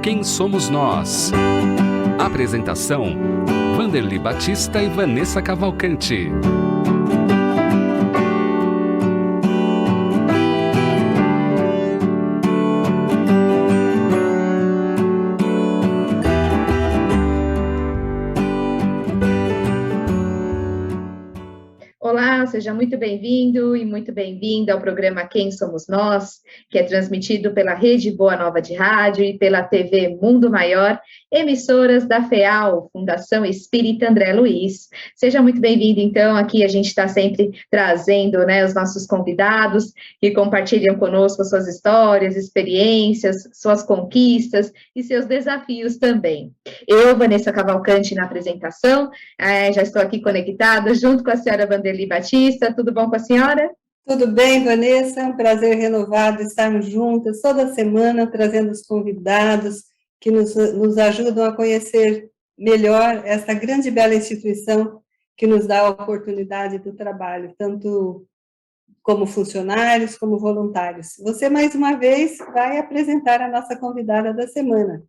Quem Somos Nós? Apresentação: Wanderly Batista e Vanessa Cavalcante. Olá, seja muito bem-vindo e muito bem-vinda ao programa Quem Somos Nós, que é transmitido pela Rede Boa Nova de Rádio e pela TV Mundo Maior, emissoras da FEAL, Fundação Espírita André Luiz. Seja muito bem-vindo, então, aqui a gente está sempre trazendo, os nossos convidados que compartilham conosco suas histórias, experiências, suas conquistas e seus desafios também. Eu, Vanessa Cavalcante, na apresentação, já estou aqui conectada junto com a senhora Wanderly Batista. Tudo bom com a senhora? Tudo bem, Vanessa, é um prazer renovado estarmos juntas toda semana, trazendo os convidados que nos ajudam a conhecer melhor essa grande e bela instituição que nos dá a oportunidade do trabalho, tanto como funcionários, como voluntários. Você, mais uma vez, vai apresentar a nossa convidada da semana.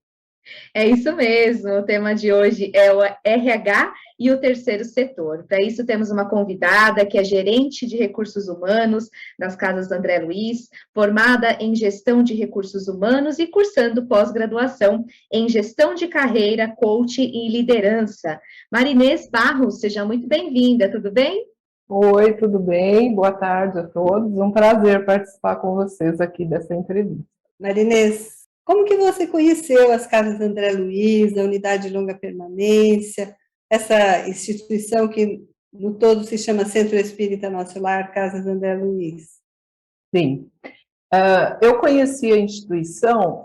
É isso mesmo, o tema de hoje é o RH e o terceiro setor. Para isso, temos uma convidada que é gerente de recursos humanos das Casas André Luiz, formada em gestão de recursos humanos e cursando pós-graduação em gestão de carreira, coach e liderança. Marinês Barros, seja muito bem-vinda, tudo bem? Oi, tudo bem? Boa tarde a todos. Um prazer participar com vocês aqui dessa entrevista. Marinês, como que você conheceu as Casas André Luiz, a Unidade de Longa Permanência, essa instituição que no todo se chama Centro Espírita Nosso Lar, Casas André Luiz? Sim, eu conheci a instituição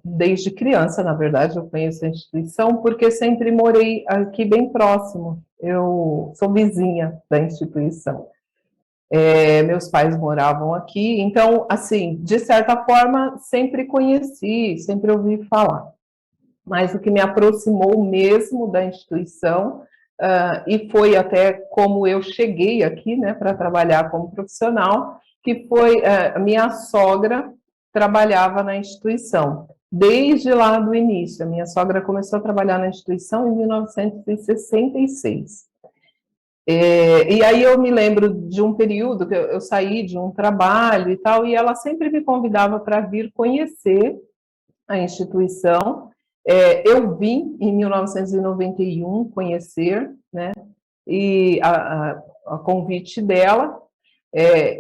desde criança, na verdade, eu conheço a instituição porque sempre morei aqui bem próximo, eu sou vizinha da instituição. Meus pais moravam aqui, então, assim, de certa forma, sempre conheci, sempre ouvi falar. Mas o que me aproximou mesmo da instituição, e foi até como eu cheguei aqui, para trabalhar como profissional, que foi a minha sogra trabalhava na instituição, desde lá do início. A minha sogra começou a trabalhar na instituição em 1966. E aí eu me lembro de um período que eu saí de um trabalho e tal, e ela sempre me convidava para vir conhecer a instituição. Eu vim em 1991 conhecer, e a convite dela.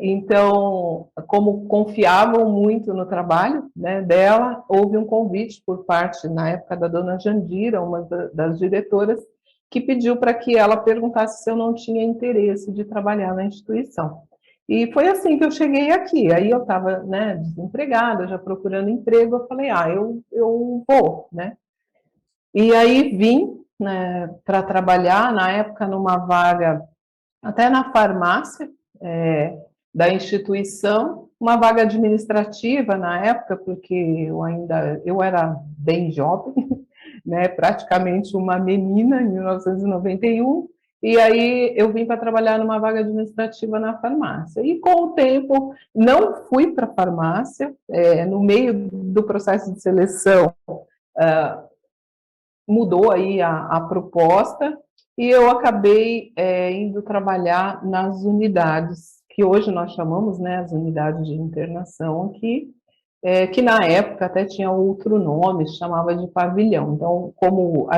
Então, como confiavam muito no trabalho dela, houve um convite por parte, na época, da dona Jandira, uma das diretoras, que pediu para que ela perguntasse se eu não tinha interesse de trabalhar na instituição. E foi assim que eu cheguei aqui. Aí eu estava desempregada, já procurando emprego, eu falei, eu vou, E aí vim para trabalhar, na época, numa vaga, até na farmácia da instituição, uma vaga administrativa na época, porque eu era bem jovem, praticamente uma menina, em 1991, e aí eu vim para trabalhar numa vaga administrativa na farmácia. E com o tempo, não fui para a farmácia, no meio do processo de seleção, mudou aí a proposta, e eu acabei indo trabalhar nas unidades, que hoje nós chamamos, as unidades de internação aqui, que na época até tinha outro nome, se chamava de pavilhão. Então, como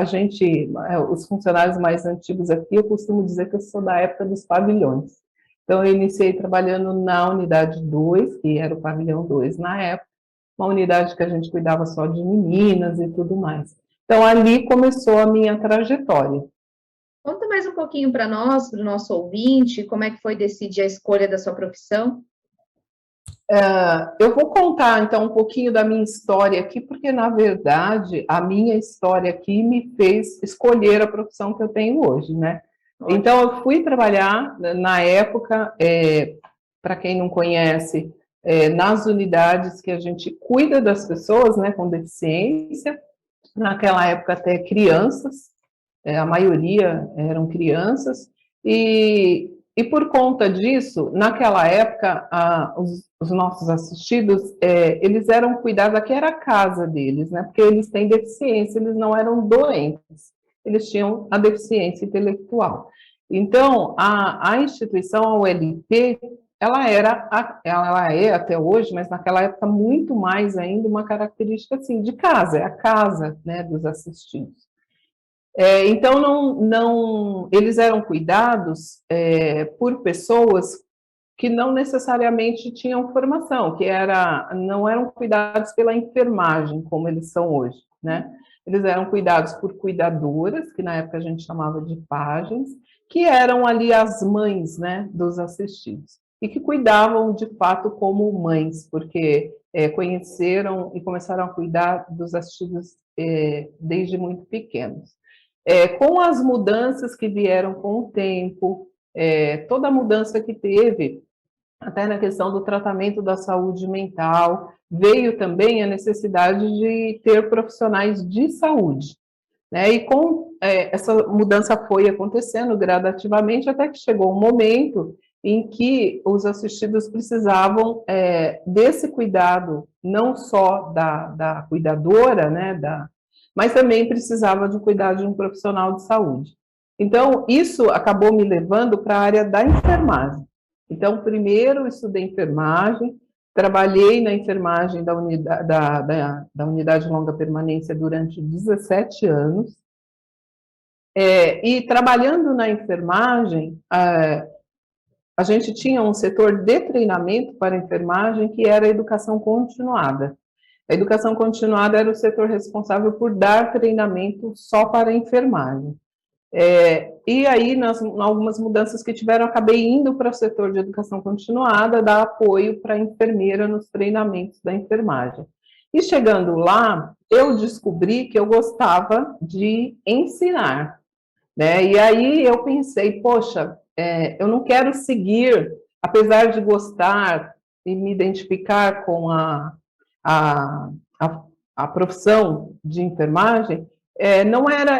os funcionários mais antigos aqui, eu costumo dizer que eu sou da época dos pavilhões. Então, eu iniciei trabalhando na unidade 2, que era o pavilhão 2 na época, uma unidade que a gente cuidava só de meninas e tudo mais. Então, ali começou a minha trajetória. Conta mais um pouquinho para nós, para o nosso ouvinte, como é que foi decidir a escolha da sua profissão? Eu vou contar, então, um pouquinho da minha história aqui, porque, na verdade, a minha história aqui me fez escolher a profissão que eu tenho hoje, Então, eu fui trabalhar, na época, para quem não conhece, nas unidades que a gente cuida das pessoas, com deficiência, naquela época até crianças, a maioria eram crianças, e E por conta disso, naquela época, os nossos assistidos, eles eram cuidados, aqui era a casa deles, né? Porque eles têm deficiência, eles não eram doentes, eles tinham a deficiência intelectual. Então, a instituição, a ULP, ela é até hoje, mas naquela época muito mais ainda, uma característica assim, de casa, é a casa, né, dos assistidos. Então, eles eram cuidados por pessoas que não necessariamente tinham formação, não eram cuidados pela enfermagem, como eles são hoje, né? Eles eram cuidados por cuidadoras, que na época a gente chamava de pajens, que eram ali as mães, né, dos assistidos, e que cuidavam de fato como mães, porque conheceram e começaram a cuidar dos assistidos desde muito pequenos. Com as mudanças que vieram com o tempo, toda a mudança que teve, até na questão do tratamento da saúde mental, veio também a necessidade de ter profissionais de saúde, né? E com essa mudança foi acontecendo gradativamente, até que chegou um momento em que os assistidos precisavam desse cuidado, não só da cuidadora, né, mas também precisava de cuidado de um profissional de saúde. Então, isso acabou me levando para a área da enfermagem. Então, primeiro estudei enfermagem, trabalhei na enfermagem da unidade de longa permanência durante 17 anos, e trabalhando na enfermagem, a gente tinha um setor de treinamento para a enfermagem que era a educação continuada. A educação continuada era o setor responsável por dar treinamento só para a enfermagem. E aí, nas algumas mudanças que tiveram, acabei indo para o setor de educação continuada, dar apoio para a enfermeira nos treinamentos da enfermagem. E chegando lá, eu descobri que eu gostava de ensinar, né? E aí eu pensei, poxa, eu não quero seguir, apesar de gostar e me identificar com a profissão de enfermagem,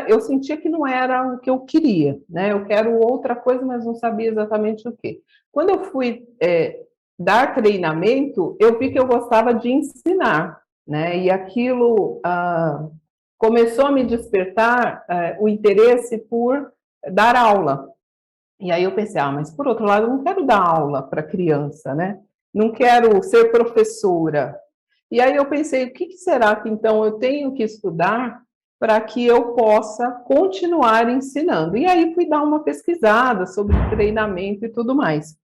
eu sentia que não era o que eu queria, né? Eu quero outra coisa, mas não sabia exatamente o quê. Quando eu fui dar treinamento, eu vi que eu gostava de ensinar, né? E aquilo começou a me despertar o interesse por dar aula. E aí eu pensei, mas por outro lado, eu não quero dar aula para criança, né? Não quero ser professora. E aí eu pensei, o que será que então eu tenho que estudar para que eu possa continuar ensinando? E aí fui dar uma pesquisada sobre treinamento e tudo mais.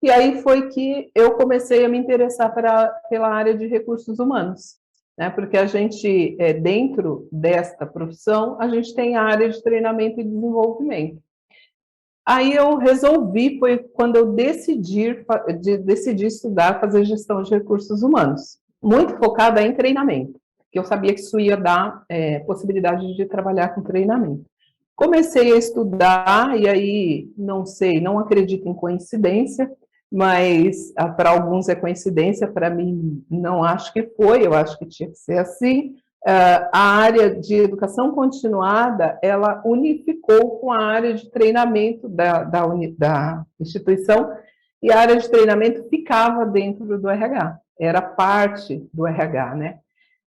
E aí foi que eu comecei a me interessar pela área de recursos humanos, né? Porque a gente, dentro desta profissão, a gente tem a área de treinamento e desenvolvimento. Aí eu resolvi, foi quando eu decidi estudar, fazer gestão de recursos humanos, muito focada em treinamento, que eu sabia que isso ia dar possibilidade de trabalhar com treinamento. Comecei a estudar, e aí, não sei, não acredito em coincidência, mas para alguns é coincidência, para mim não acho que foi, eu acho que tinha que ser assim. A área de educação continuada, ela unificou com a área de treinamento da instituição, e a área de treinamento ficava dentro do RH, era parte do RH, né?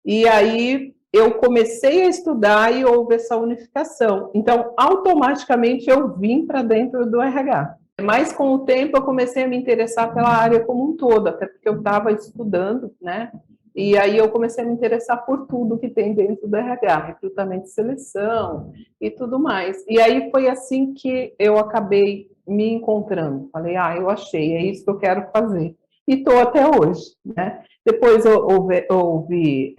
E aí eu comecei a estudar e houve essa unificação. Então, automaticamente eu vim para dentro do RH. Mas com o tempo eu comecei a me interessar pela área como um todo, até porque eu estava estudando, né? E aí eu comecei a me interessar por tudo que tem dentro do RH, recrutamento e seleção e tudo mais. E aí foi assim que eu acabei me encontrando. Falei, eu achei, é isso que eu quero fazer. E estou até hoje, né? Depois houve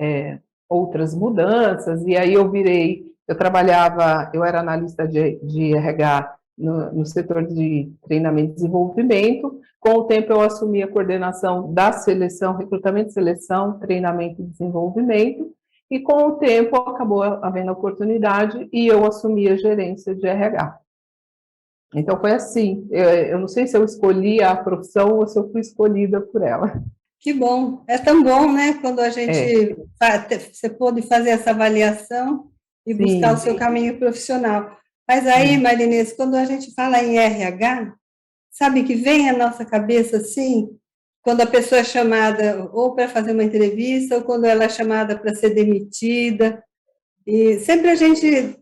outras mudanças, e aí eu era analista de RH no setor de treinamento e desenvolvimento. Com o tempo eu assumi a coordenação da seleção, recrutamento e seleção, treinamento e desenvolvimento, e com o tempo acabou havendo a oportunidade e eu assumi a gerência de RH. Então foi assim, eu não sei se eu escolhi a profissão ou se eu fui escolhida por ela. Que bom, é tão bom, né, quando a gente você pôde fazer essa avaliação e buscar o seu caminho profissional. Mas aí, Marinês, quando a gente fala em RH, sabe, que vem à nossa cabeça assim, quando a pessoa é chamada ou para fazer uma entrevista, ou quando ela é chamada para ser demitida. E sempre a gente,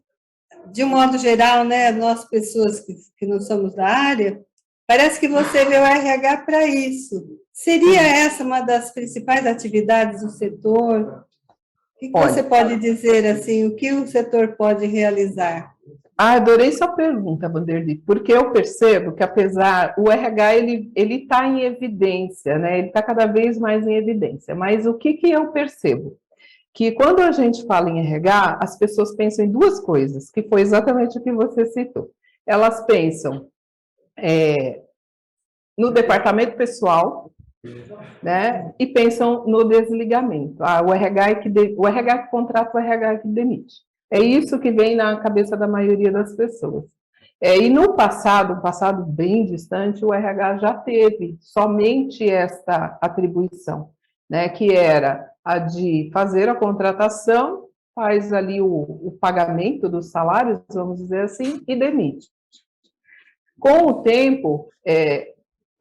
de um modo geral, né, nós pessoas que não somos da área, parece que você vê o RH para isso. Seria essa uma das principais atividades do setor? O que você pode dizer, assim, o que o setor pode realizar? Adorei sua pergunta, Vanderlei, porque eu percebo que, apesar, o RH, ele está em evidência, né? Ele está cada vez mais em evidência, mas o que eu percebo? Que quando a gente fala em RH, as pessoas pensam em duas coisas, que foi exatamente o que você citou. Elas pensam no departamento pessoal, né? E pensam no desligamento. O RH o RH que contrata, o RH que demite. É isso que vem na cabeça da maioria das pessoas. E no passado, um passado bem distante, o RH já teve somente esta atribuição, né? Que era a de fazer a contratação, faz ali o pagamento dos salários, vamos dizer assim, e demite. Com o tempo,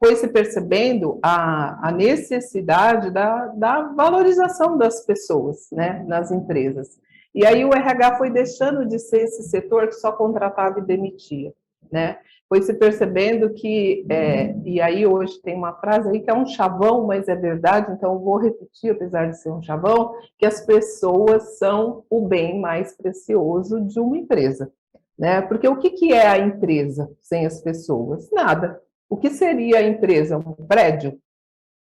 foi se percebendo a necessidade da valorização das pessoas, né, nas empresas. E aí o RH foi deixando de ser esse setor que só contratava e demitia, né? Foi se percebendo que, e aí hoje tem uma frase aí que é um chavão, mas é verdade, então eu vou repetir, apesar de ser um chavão, que as pessoas são o bem mais precioso de uma empresa, né? Porque o que é a empresa sem as pessoas? Nada. O que seria a empresa? Um prédio,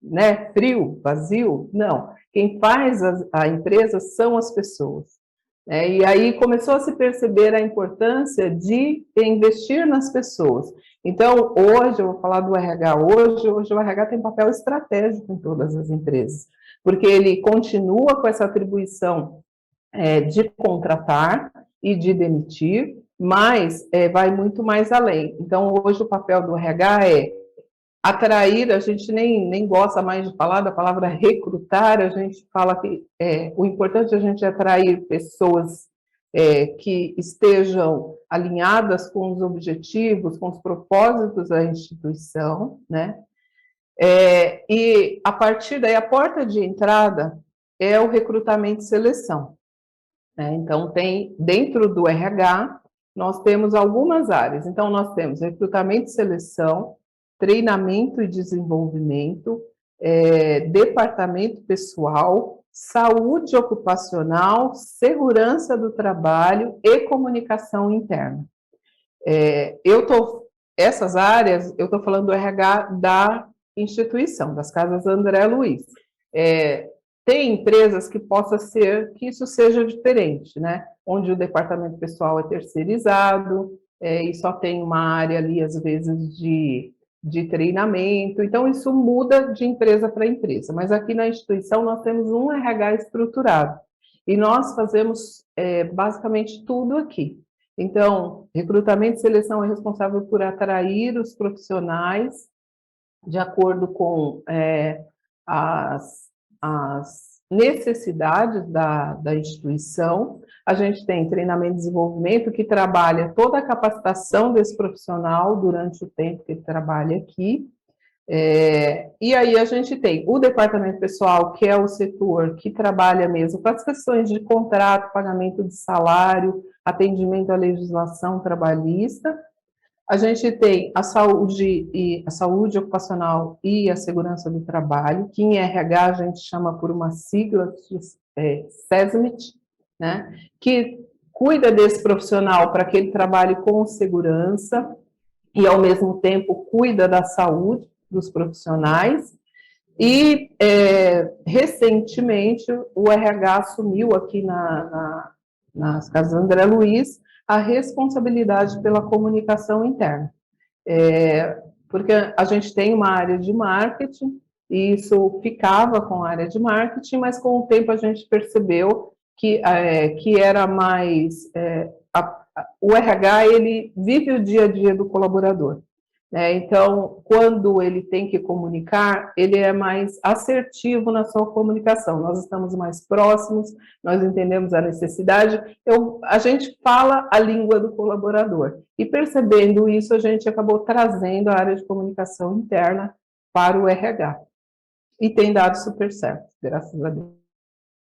né? Frio, vazio? Não. Quem faz a empresa são as pessoas. E aí começou a se perceber a importância de investir nas pessoas. Então, hoje, eu vou falar do RH, hoje o RH tem papel estratégico em todas as empresas, porque ele continua com essa atribuição de contratar e de demitir, mas vai muito mais além. Então, hoje o papel do RH é atrair, a gente nem gosta mais de falar da palavra recrutar, a gente fala que o importante é a gente atrair pessoas que estejam alinhadas com os objetivos, com os propósitos da instituição, né? E a partir daí, a porta de entrada é o recrutamento e seleção. Então, tem dentro do RH, nós temos algumas áreas. Então, nós temos recrutamento e seleção, treinamento e desenvolvimento, departamento pessoal, saúde ocupacional, segurança do trabalho e comunicação interna. Essas áreas, eu estou falando do RH da instituição, das casas André Luiz. Tem empresas que possa ser que isso seja diferente, né? Onde o departamento pessoal é terceirizado e só tem uma área ali, às vezes, de treinamento. Então, isso muda de empresa para empresa. Mas aqui na instituição nós temos um RH estruturado e nós fazemos basicamente tudo aqui. Então, recrutamento e seleção é responsável por atrair os profissionais de acordo com as necessidades da instituição. A gente tem treinamento e desenvolvimento que trabalha toda a capacitação desse profissional durante o tempo que ele trabalha aqui. E aí a gente tem o departamento pessoal, que é o setor que trabalha mesmo com as questões de contrato, pagamento de salário, atendimento à legislação trabalhista. A gente tem a saúde ocupacional e a segurança do trabalho, que em RH a gente chama por uma sigla, SESMIT, né, que cuida desse profissional para que ele trabalhe com segurança e, ao mesmo tempo, cuida da saúde dos profissionais. E, recentemente, o RH assumiu aqui nas casas André Luiz a responsabilidade pela comunicação interna. Porque a gente tem uma área de marketing, e isso ficava com a área de marketing, mas com o tempo a gente percebeu que era mais... o RH, ele vive o dia a dia do colaborador. né? Então, quando ele tem que comunicar, ele é mais assertivo na sua comunicação. Nós estamos mais próximos, nós entendemos a necessidade, a gente fala a língua do colaborador. E percebendo isso, a gente acabou trazendo a área de comunicação interna para o RH. E tem dado super certo, graças a Deus.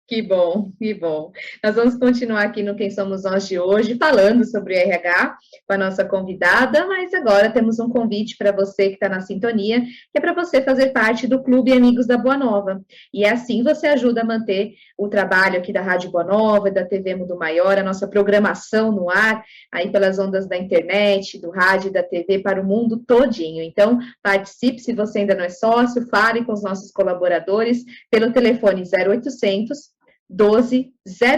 Que bom, que bom. Nós vamos continuar aqui no Quem Somos Nós de hoje, falando sobre o RH com a nossa convidada, mas agora temos um convite para você que está na sintonia, que é para você fazer parte do Clube Amigos da Boa Nova. E assim você ajuda a manter o trabalho aqui da Rádio Boa Nova, da TV Mundo Maior, a nossa programação no ar, aí pelas ondas da internet, do rádio e da TV para o mundo todinho. Então, participe, se você ainda não é sócio, fale com os nossos colaboradores pelo telefone 0800 12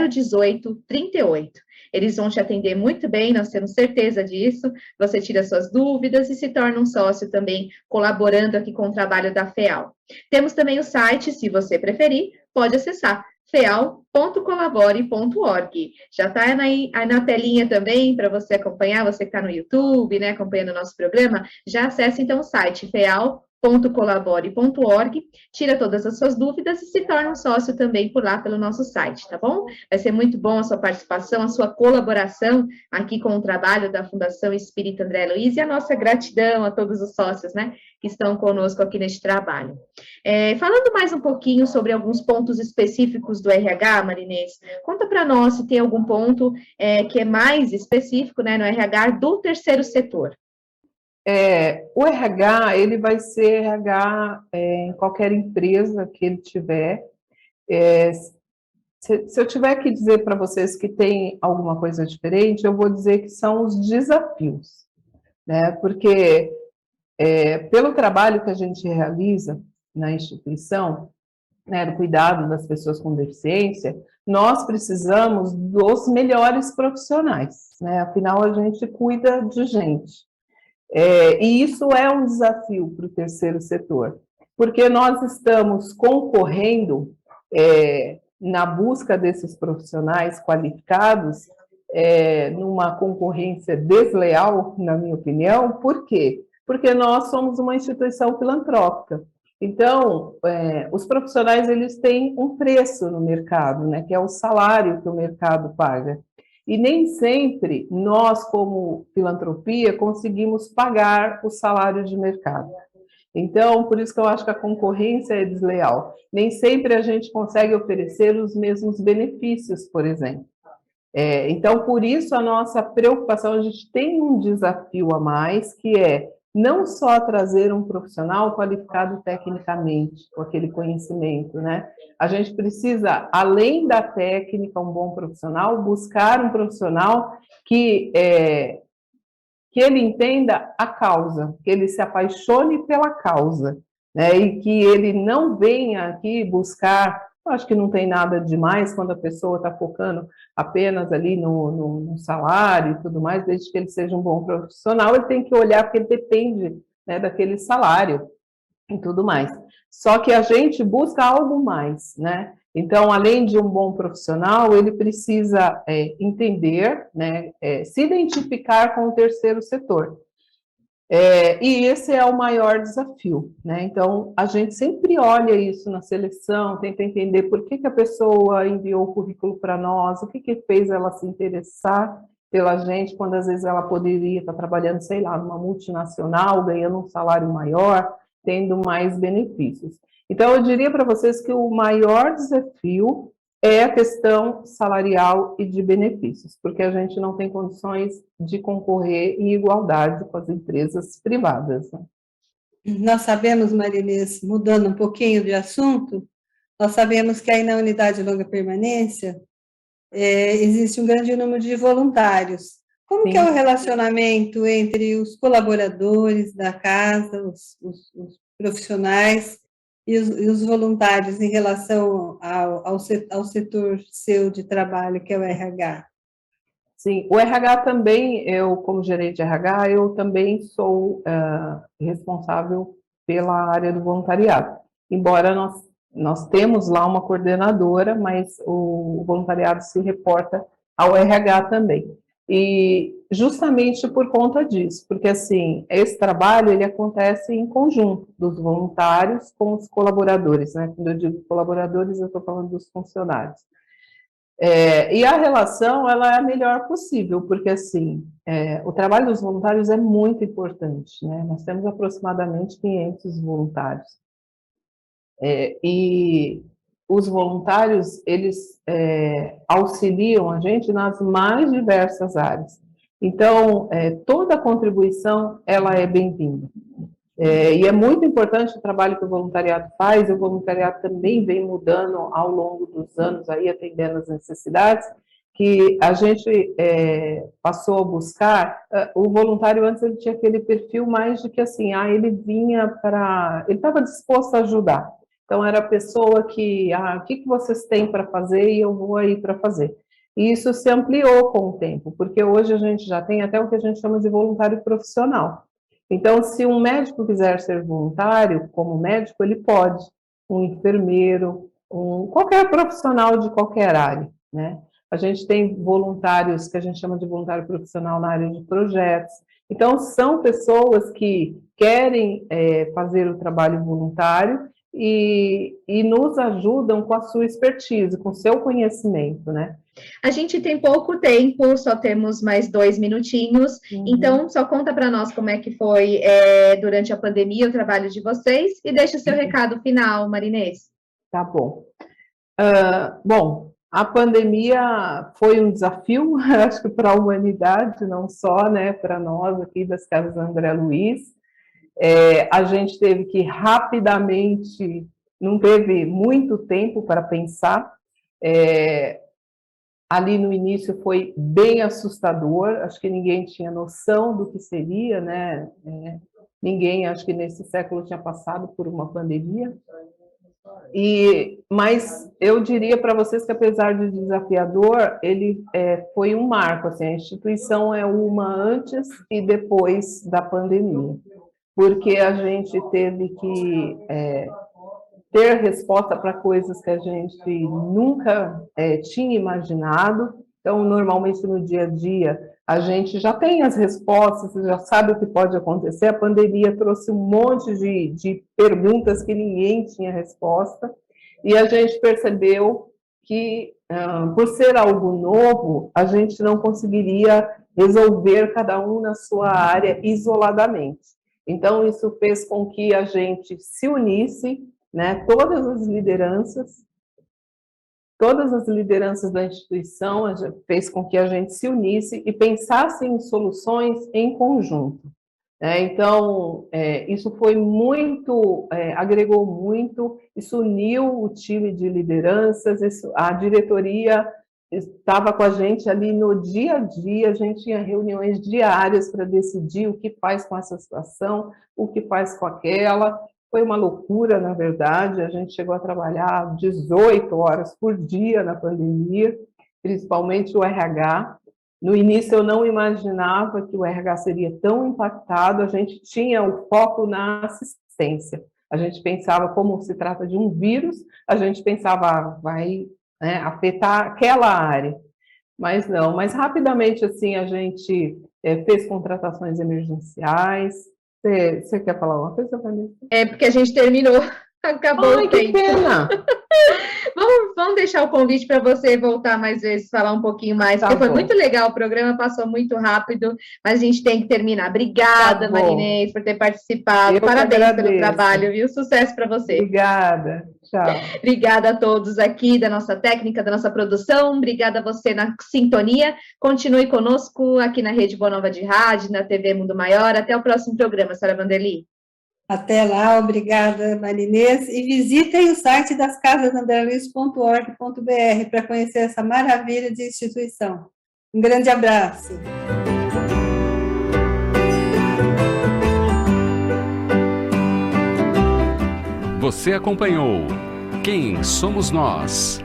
018 38. Eles vão te atender muito bem, nós temos certeza disso. Você tira suas dúvidas e se torna um sócio também, colaborando aqui com o trabalho da FEAL. Temos também o site, se você preferir, pode acessar feal.colabore.org. Já está aí na telinha também para você acompanhar, você que está no YouTube, né, acompanhando o nosso programa, já acesse então o site feal.colabore.org, tira todas as suas dúvidas e se torna um sócio também por lá pelo nosso site, tá bom? Vai ser muito bom a sua participação, a sua colaboração aqui com o trabalho da Fundação Espírita André Luiz e a nossa gratidão a todos os sócios, né, que estão conosco aqui neste trabalho. Falando mais um pouquinho sobre alguns pontos específicos do RH, Marinês, conta para nós se tem algum ponto que é mais específico, né, no RH do terceiro setor. O RH, ele vai ser RH em qualquer empresa que ele tiver. Se eu tiver que dizer para vocês que tem alguma coisa diferente, eu vou dizer que são os desafios, né? Porque pelo trabalho que a gente realiza na instituição, né, do cuidado das pessoas com deficiência, nós precisamos dos melhores profissionais, né? Afinal, a gente cuida de gente. E isso é um desafio para o terceiro setor, porque nós estamos concorrendo na busca desses profissionais qualificados, numa concorrência desleal, na minha opinião. Por quê? Porque nós somos uma instituição filantrópica. Então, os profissionais, eles têm um preço no mercado, né, que é o salário que o mercado paga. E nem sempre nós, como filantropia, conseguimos pagar o salário de mercado. Então, por isso que eu acho que a concorrência é desleal. Nem sempre a gente consegue oferecer os mesmos benefícios, por exemplo. Então, por isso a nossa preocupação, a gente tem um desafio a mais, que é não só trazer um profissional qualificado tecnicamente, com aquele conhecimento, né? A gente precisa, além da técnica, um bom profissional, buscar um profissional que ele entenda a causa, que ele se apaixone pela causa, né? E que ele não venha aqui buscar. Eu acho que não tem nada demais quando a pessoa está focando apenas ali no salário e tudo mais, desde que ele seja um bom profissional, ele tem que olhar, porque ele depende, né, daquele salário e tudo mais. Só que a gente busca algo mais, né? Então, além de um bom profissional, ele precisa entender, né, se identificar com o terceiro setor. E esse é o maior desafio, né? Então, a gente sempre olha isso na seleção, tenta entender por que a pessoa enviou o currículo para nós, o que fez ela se interessar pela gente, quando às vezes ela poderia estar trabalhando, sei lá, numa multinacional, ganhando um salário maior, tendo mais benefícios. Então, eu diria para vocês que o maior desafio é a questão salarial e de benefícios, porque a gente não tem condições de concorrer em igualdade com as empresas privadas, né? Nós sabemos, Marinês, mudando um pouquinho de assunto, nós sabemos que aí na unidade de longa permanência existe um grande número de voluntários. Como Sim. que é o relacionamento entre os colaboradores da casa, os profissionais e os voluntários em relação ao setor seu de trabalho, que é o RH? Sim, o RH também, eu como gerente de RH, eu também sou responsável pela área do voluntariado. Embora nós temos lá uma coordenadora, mas o voluntariado se reporta ao RH também. E justamente por conta disso, porque assim, esse trabalho ele acontece em conjunto dos voluntários com os colaboradores, né? Quando eu digo colaboradores, eu estou falando dos funcionários. E a relação, ela é a melhor possível, porque assim, o trabalho dos voluntários é muito importante, né? Nós temos aproximadamente 500 voluntários. E os voluntários, eles auxiliam a gente nas mais diversas áreas. Então, toda contribuição, ela é bem-vinda. E é muito importante o trabalho que o voluntariado faz, e o voluntariado também vem mudando ao longo dos anos, aí atendendo as necessidades, que a gente passou a buscar. O voluntário antes ele tinha aquele perfil mais de que assim, ele vinha para... Ele estava disposto a ajudar. Então, era a pessoa que, o que vocês têm para fazer e eu vou aí para fazer. E isso se ampliou com o tempo, porque hoje a gente já tem até o que a gente chama de voluntário profissional. Então, se um médico quiser ser voluntário, como médico, ele pode. Um enfermeiro, qualquer profissional de qualquer área, né? A gente tem voluntários que a gente chama de voluntário profissional na área de projetos. Então, são pessoas que querem fazer o trabalho voluntário e nos ajudam com a sua expertise, com o seu conhecimento, né? A gente tem pouco tempo, só temos mais 2 minutinhos, então só conta para nós como é que foi durante a pandemia o trabalho de vocês e deixa o seu recado final, Marinês. Tá bom. Bom, a pandemia foi um desafio, acho que para a humanidade, não só, né, para nós aqui das Casas André Luiz. A gente teve que rapidamente, não teve muito tempo para pensar. Ali no início foi bem assustador, acho que ninguém tinha noção do que seria, né? Ninguém, acho que nesse século tinha passado por uma pandemia. Mas eu diria para vocês que, apesar de desafiador, ele foi um marco. Assim, a instituição é uma antes e depois da pandemia, porque a gente teve que ter resposta para coisas que a gente nunca tinha imaginado. Então, normalmente no dia a dia, a gente já tem as respostas, já sabe o que pode acontecer. A pandemia trouxe um monte de perguntas que ninguém tinha resposta, e a gente percebeu que, por ser algo novo, a gente não conseguiria resolver cada um na sua área isoladamente. Então, isso fez com que a gente se unisse, né, todas as lideranças da instituição, fez com que a gente se unisse e pensasse em soluções em conjunto. Então, isso foi muito, agregou muito, isso uniu o time de lideranças, a diretoria estava com a gente ali no dia a dia, a gente tinha reuniões diárias para decidir o que faz com essa situação, o que faz com aquela. Foi uma loucura, na verdade, a gente chegou a trabalhar 18 horas por dia na pandemia, principalmente o RH. No início eu não imaginava que o RH seria tão impactado, a gente tinha o foco na assistência. A gente pensava, como se trata de um vírus, a gente pensava, vai afetar aquela área. Mas não, mas rapidamente assim a gente fez contratações emergenciais. Você quer falar uma coisa, Vanessa? Porque a gente terminou, acabou o tempo. Que pena! Vamos deixar o convite para você voltar mais vezes, falar um pouquinho mais, porque foi muito legal, o programa passou muito rápido, mas a gente tem que terminar. Obrigada, Marinês, por ter participado. Parabéns pelo trabalho, viu? Sucesso para você. Obrigada. Tchau. Obrigada a todos aqui da nossa técnica, da nossa produção. Obrigada a você na sintonia. Continue conosco aqui na Rede Boa Nova de Rádio, na TV Mundo Maior. Até o próximo programa, Sara Vanderly. Até lá, obrigada, Marinês. E visitem o site das casasandreluiz.org.br para conhecer essa maravilha de instituição. Um grande abraço. Você acompanhou Quem Somos Nós?